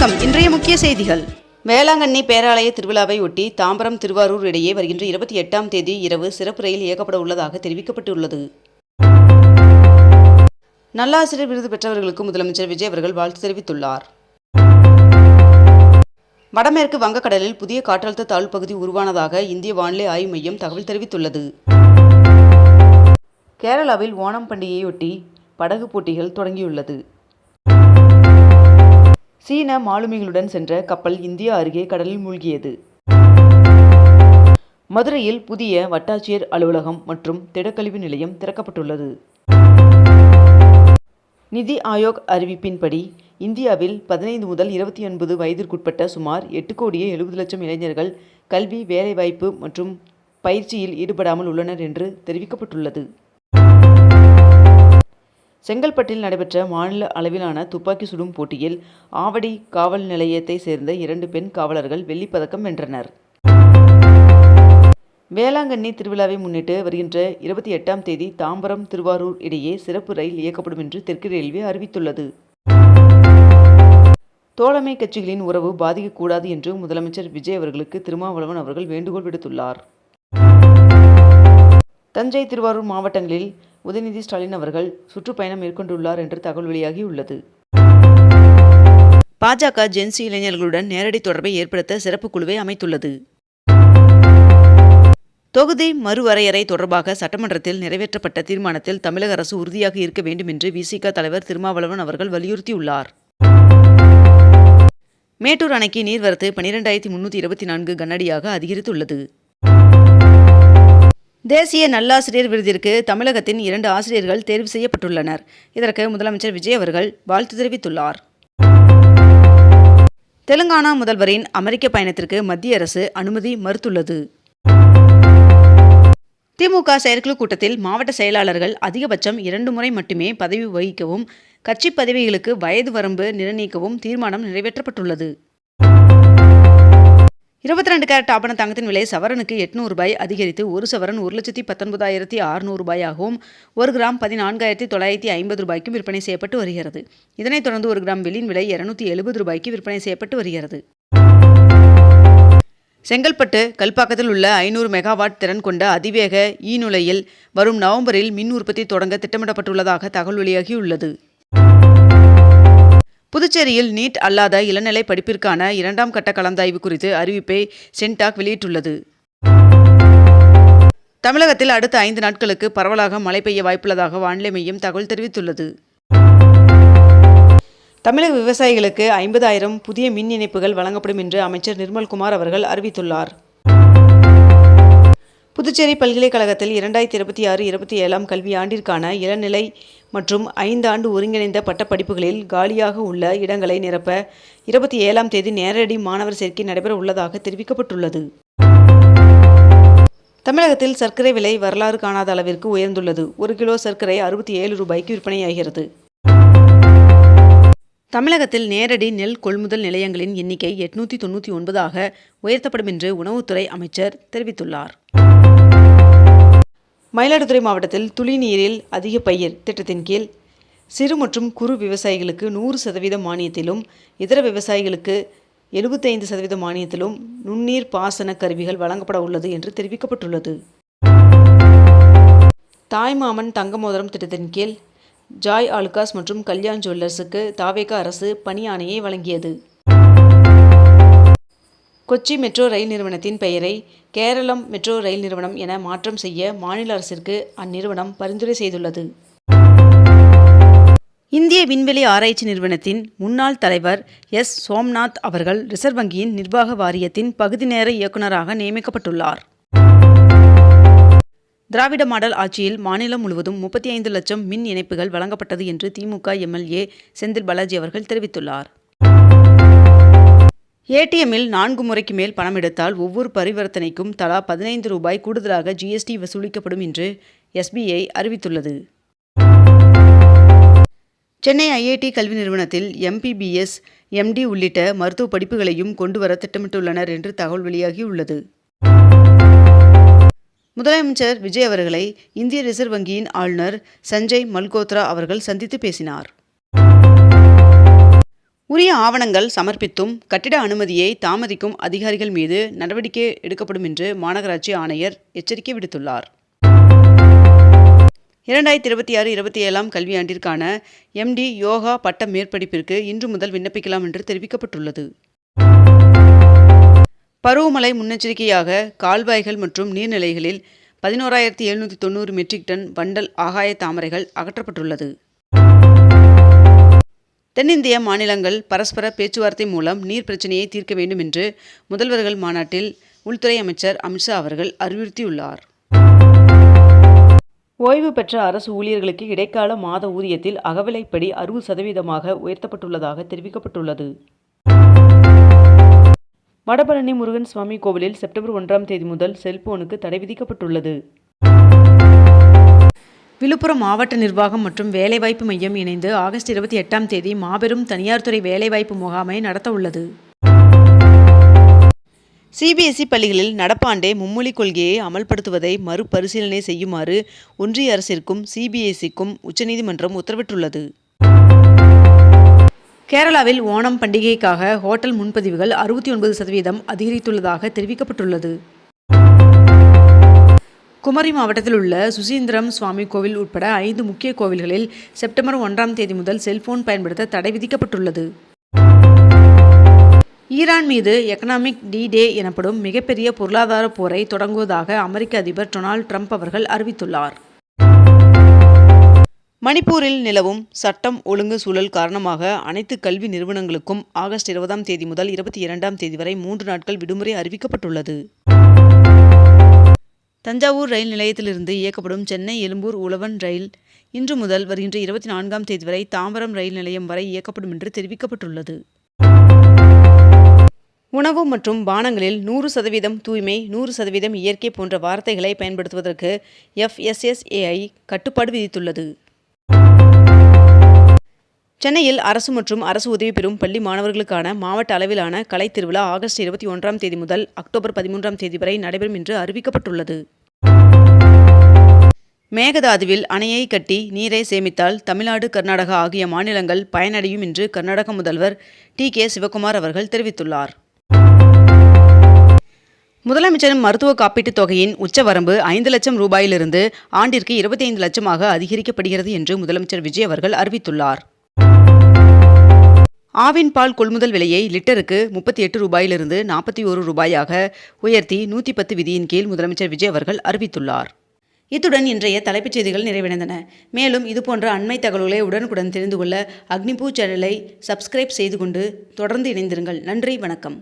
வணக்கம். இன்றைய முக்கிய செய்திகள். வேளாங்கண்ணி பேராலய திருவிழாவை ஒட்டி தாம்பரம் திருவாரூர் இடையே வருகின்ற 28ஆம் தேதி இரவு சிறப்பு ரயில் இயக்கப்பட உள்ளதாக தெரிவிக்கப்பட்டுள்ளது. நல்லாசிரியர் விருது பெற்றவர்களுக்கு முதலமைச்சர் விஜய் அவர்கள் வாழ்த்து தெரிவித்துள்ளார். வடமேற்கு வங்கக்கடலில் புதிய காற்றழுத்த தாழ்வு பகுதி உருவானதாக இந்திய வானிலை ஆய்வு மையம் தகவல் தெரிவித்துள்ளது. கேரளாவில் ஓணம் பண்டிகையொட்டி படகு போட்டிகள் தொடங்கியுள்ளது. சீன மாலுமிகளுடன் சென்ற கப்பல் இந்தியா அருகே கடலில் மூழ்கியது. மதுரையில் புதிய வட்டாட்சியர் அலுவலகம் மற்றும் திடக்கழிவு நிலையம் திறக்கப்பட்டுள்ளது. நிதி ஆயோக் அறிவிப்பின்படி இந்தியாவில் 15 முதல் 29 வயதிற்குட்பட்ட சுமார் 8,70,00,000 இளைஞர்கள் கல்வி, வேலைவாய்ப்பு மற்றும் பயிற்சியில் ஈடுபடாமல் உள்ளனர் என்று தெரிவிக்கப்பட்டுள்ளது. செங்கல்பட்டில் நடைபெற்ற மாநில அளவிலான துப்பாக்கி சுடும் போட்டியில் ஆவடி காவல் நிலையத்தை சேர்ந்த 2 பெண் காவலர்கள் வெள்ளிப்பதக்கம் வென்றனர். வேளாங்கண்ணி திருவிழாவை முன்னிட்டு வருகின்ற 28ஆம் தேதி தாம்பரம் திருவாரூர் இடையே சிறப்பு ரயில் இயக்கப்படும் என்று தெற்கு ரயில்வே அறிவித்துள்ளது. தோழமை கட்சிகளின் உறவு பாதிக்கக்கூடாது என்று முதலமைச்சர் விஜய் அவர்களுக்கு திருமாவளவன் அவர்கள் வேண்டுகோள் விடுத்துள்ளார். தஞ்சை, திருவாரூர் மாவட்டங்களில் உதயநிதி ஸ்டாலின் அவர்கள் சுற்றுப்பயணம் மேற்கொண்டுள்ளார் என்று தகவல் வெளியாகியுள்ளது. பாஜக ஜென்சி இளைஞர்களுடன் நேரடி தொடர்பை ஏற்படுத்த சிறப்பு குழுவை அமைத்துள்ளது. தொகுதி மறுவரையறை தொடர்பாக சட்டமன்றத்தில் நிறைவேற்றப்பட்ட தீர்மானத்தில் தமிழக அரசு உறுதியாக இருக்க வேண்டும் என்று விசிக தலைவர் திருமாவளவன் அவர்கள் வலியுறுத்தியுள்ளார். மேட்டூர் அணைக்கு நீர்வரத்து 12,324 கனஅடியாக அதிகரித்துள்ளது. தேசிய நல்லாசிரியர் விருதிற்கு தமிழகத்தின் 2 ஆசிரியர்கள் தேர்வு செய்யப்பட்டுள்ளனர். இதற்கு முதலமைச்சர் விஜய் அவர்கள் வாழ்த்து தெரிவித்துள்ளார். தெலுங்கானா முதல்வரின் அமெரிக்க பயணத்திற்கு மத்திய அரசு அனுமதி மறுத்துள்ளது. திமுக செயற்குழு கூட்டத்தில் மாவட்ட செயலாளர்கள் அதிகபட்சம் 2 முறை மட்டுமே பதவி வகிக்கவும், கட்சி பதவிகளுக்கு வயது வரம்பு நிர்ணயிக்கவும் தீர்மானம் நிறைவேற்றப்பட்டுள்ளது. 22 கேரட் ஆபண தங்கத்தின் விலை சவரனுக்கு ₹800 அதிகரித்து 1 சவரன் ₹1,19,600 1 கிராம் ₹14,950 விற்பனை செய்யப்பட்டு வருகிறது. இதனைத் தொடர்ந்து 1 கிராம் வெள்ளியின் விலை ₹270 விற்பனை செய்யப்பட்டு வருகிறது. செங்கல்பட்டு கல்பாக்கத்தில் உள்ள 500 மெகாவாட் திறன் கொண்ட அதிவேக ஈநுழையில் வரும் நவம்பரில் மின் உற்பத்தி தொடங்க திட்டமிடப்பட்டுள்ளதாக தகவல் வெளியாகியுள்ளது. புதுச்சேரியில் நீட் அல்லாத இளநிலை படிப்பிற்கான 2ஆம் கட்ட கலந்தாய்வு குறித்து அறிவிப்பை சென்டாக் வெளியிட்டுள்ளது. தமிழகத்தில் அடுத்த 5 நாட்களுக்கு பரவலாக மழை பெய்ய வாய்ப்புள்ளதாக வானிலை மையம் தகவல் தெரிவித்துள்ளது. தமிழக விவசாயிகளுக்கு 50,000 புதிய மின் இணைப்புகள் வழங்கப்படும் என்று அமைச்சர் நிர்மல்குமார் அவர்கள் அறிவித்துள்ளார். புதுச்சேரி பல்கலைக்கழகத்தில் 2026-27 கல்வியாண்டிற்கான இளநிலை மற்றும் 5 ஆண்டு ஒருங்கிணைந்த பட்டப்படிப்புகளில் காலியாக உள்ள இடங்களை நிரப்ப 27ஆம் தேதி நேரடி மாணவர் சேர்க்கை நடைபெற உள்ளதாக தெரிவிக்கப்பட்டுள்ளது. தமிழகத்தில் சர்க்கரை விலை வரலாறு காணாத அளவிற்கு உயர்ந்துள்ளது. 1 கிலோ சர்க்கரை ₹67 விற்பனையாகிறது. தமிழகத்தில் நேரடி நெல் கொள்முதல் நிலையங்களின் எண்ணிக்கை 899ஆக உயர்த்தப்படும் என்று உணவுத்துறை அமைச்சர் தெரிவித்துள்ளார். மயிலாடுதுறை மாவட்டத்தில் துளி நீரில் அதிக பயிர் திட்டத்தின் கீழ் சிறு மற்றும் குறு விவசாயிகளுக்கு 100% மானியத்திலும், இதர விவசாயிகளுக்கு 75% மானியத்திலும் நுண்ணீர் பாசன கருவிகள் வழங்கப்பட உள்ளது என்று தெரிவிக்கப்பட்டுள்ளது. தாய்மாமன் தங்க மோதிரம் திட்டத்தின் கீழ் ஜாய் ஆலுகாஸ் மற்றும் கல்யாண் ஜுவல்லர்ஸுக்கு தாவேகா அரசு பணி ஆணையை வழங்கியது. கொச்சி மெட்ரோ ரயில் நிறுவனத்தின் பெயரை கேரளம் மெட்ரோ ரயில் நிறுவனம் என மாற்றம் செய்ய மாநில அரசிற்கு அந்நிறுவனம் பரிந்துரை செய்துள்ளது. இந்திய விண்வெளி ஆராய்ச்சி நிறுவனத்தின் முன்னாள் தலைவர் எஸ். சோம்நாத் அவர்கள் ரிசர்வ் வங்கியின் நிர்வாக வாரியத்தின் பகுதி நேர இயக்குநராக நியமிக்கப்பட்டுள்ளார். திராவிட மாடல் ஆட்சியில் மாநிலம் முழுவதும் 35 லட்சம் மின் இணைப்புகள் வழங்கப்பட்டது என்று திமுக எம்எல்ஏ செந்தில் பாலாஜி அவர்கள் தெரிவித்துள்ளார். ஏடிஎம்மில் 4 முறைக்கு மேல் பணம் எடுத்தால் ஒவ்வொரு பரிவர்த்தனைக்கும் தலா ₹15 கூடுதலாக ஜிஎஸ்டி வசூலிக்கப்படும் என்று எஸ்பிஐ அறிவித்துள்ளது. சென்னை ஐஐடி கல்வி நிறுவனத்தில் எம்பிபிஎஸ், எம்டி உள்ளிட்ட மருத்துவ படிப்புகளையும் கொண்டுவர திட்டமிட்டுள்ளனர் என்று தகவல் வெளியாகியுள்ளது. முதலமைச்சர் விஜய் அவர்களை இந்திய ரிசர்வ் வங்கியின் ஆளுநர் சஞ்சய் மல்கோத்ரா அவர்கள் சந்தித்து பேசினார். உரிய ஆவணங்கள் சமர்ப்பித்தும் கட்டிட அனுமதியை தாமதிக்கும் அதிகாரிகள் மீது நடவடிக்கை எடுக்கப்படும் என்று மாநகராட்சி ஆணையர் எச்சரிக்கை விடுத்துள்ளார். 2026-27 கல்வியாண்டிற்கான MD யோகா பட்ட மேற்படிப்பிற்கு இன்று முதல் விண்ணப்பிக்கலாம் என்று தெரிவிக்கப்பட்டுள்ளது. பருவமழை முன்னெச்சரிக்கையாக கால்வாய்கள் மற்றும் நீர்நிலைகளில் 11,790 மெட்ரிக் டன் வண்டல் ஆகாய தாமரைகள் அகற்றப்பட்டுள்ளது. தென்னிந்திய மாநிலங்கள் பரஸ்பர பேச்சுவார்த்தை மூலம் நீர் பிரச்சினையை தீர்க்க வேண்டும் என்று முதல்வர்கள் மாநாட்டில் உள்துறை அமைச்சர் அமித்ஷா அவர்கள் அறிவுறுத்தியுள்ளார். ஓய்வு பெற்ற அரசு ஊழியர்களுக்கு இடைக்கால மாத ஊதியத்தில் அகவிலைப்படி 60% உயர்த்தப்பட்டுள்ளதாக தெரிவிக்கப்பட்டுள்ளது. வடபழனி முருகன் சுவாமி கோவிலில் செப்டம்பர் 1 முதல் செல்போனுக்கு தடை விதிக்கப்பட்டுள்ளது. விழுப்புரம் மாவட்ட நிர்வாகம் மற்றும் வேலைவாய்ப்பு மையம் இணைந்து ஆகஸ்ட் 28 மாபெரும் தனியார் துறை வேலைவாய்ப்பு முகாமை நடத்த உள்ளது. CBSE பள்ளிகளில் நடப்பாண்டே மும்மொழி கொள்கையை அமல்படுத்துவதை மறுபரிசீலனை செய்யுமாறு ஒன்றிய அரசிற்கும் CBSEக்கும் உச்சநீதிமன்றம் உத்தரவிட்டுள்ளது. கேரளாவில் ஓணம் பண்டிகைக்காக ஹோட்டல் முன்பதிவுகள் 69% அதிகரித்துள்ளதாக தெரிவிக்கப்பட்டுள்ளது. குமரி மாவட்டத்தில் உள்ள சுசீந்திரம் சுவாமி கோவில் உட்பட 5 முக்கிய கோவில்களில் செப்டம்பர் 1 முதல் செல்போன் பயன்படுத்த தடை விதிக்கப்பட்டுள்ளது. ஈரான் மீது எக்கனாமிக் D-Day எனப்படும் மிகப்பெரிய பொருளாதார போரை தொடங்குவதாக அமெரிக்க அதிபர் டொனால்ட் ட்ரம்ப் அவர்கள் அறிவித்துள்ளார். மணிப்பூரில் நிலவும் சட்டம் ஒழுங்கு சூழல் காரணமாக அனைத்து கல்வி நிறுவனங்களுக்கும் ஆகஸ்ட் 20 முதல் 22 வரை 3 நாட்கள் விடுமுறை அறிவிக்கப்பட்டுள்ளது. தஞ்சாவூர் ரயில் நிலையத்திலிருந்து இயக்கப்படும் சென்னை எழும்பூர் உழவன் ரயில் இன்று முதல் வருகின்ற 24 வரை தாம்பரம் ரயில் நிலையம் வரை இயக்கப்படும் என்று தெரிவிக்கப்பட்டுள்ளது. உணவு மற்றும் பானங்களில் 100% தூய்மை, 100% இயற்கை போன்ற வார்த்தைகளை பயன்படுத்துவதற்கு FSSAI கட்டுப்பாடு விதித்துள்ளது. சென்னையில் அரசு மற்றும் அரசு உதவி பெறும் பள்ளி மாணவர்களுக்கான மாவட்ட அளவிலான கலைத் திருவிழா ஆகஸ்ட் 21 முதல் அக்டோபர் 13 வரை நடைபெறும் என்று அறிவிக்கப்பட்டுள்ளது. மேகதாதுவில் அணையை கட்டி நீரை சேமித்தால் தமிழ்நாடு, கர்நாடகா ஆகிய மாநிலங்கள் பயனடையும் என்று கர்நாடக முதல்வர் TK சிவக்குமார் அவர்கள் தெரிவித்துள்ளார். முதலமைச்சரின் மருத்துவ காப்பீட்டுத் தொகையின் உச்சவரம்பு 5 லட்சம் ரூபாயிலிருந்து ஆண்டிற்கு 25 லட்சமாக அதிகரிக்கப்படுகிறது என்று முதலமைச்சர் விஜய் அவர்கள் அறிவித்துள்ளார். ஆவின் பால் கொள்முதல் விலையை லிட்டருக்கு 38 ரூபாயிலிருந்து 41 ரூபாயாக உயர்த்தி 110 விதியின் கீழ் முதலமைச்சர் விஜய் அவர்கள் அறிவித்துள்ளார். இத்துடன் இன்றைய தலைப்புச் செய்திகள் நிறைவடைந்தன. மேலும் இதுபோன்ற அண்மை தகவல்களை உடனுக்குடன் தெரிந்து கொள்ள அக்னிபூ சேனலை சப்ஸ்கிரைப் செய்து கொண்டு தொடர்ந்து இணைந்திருங்கள். நன்றி, வணக்கம்.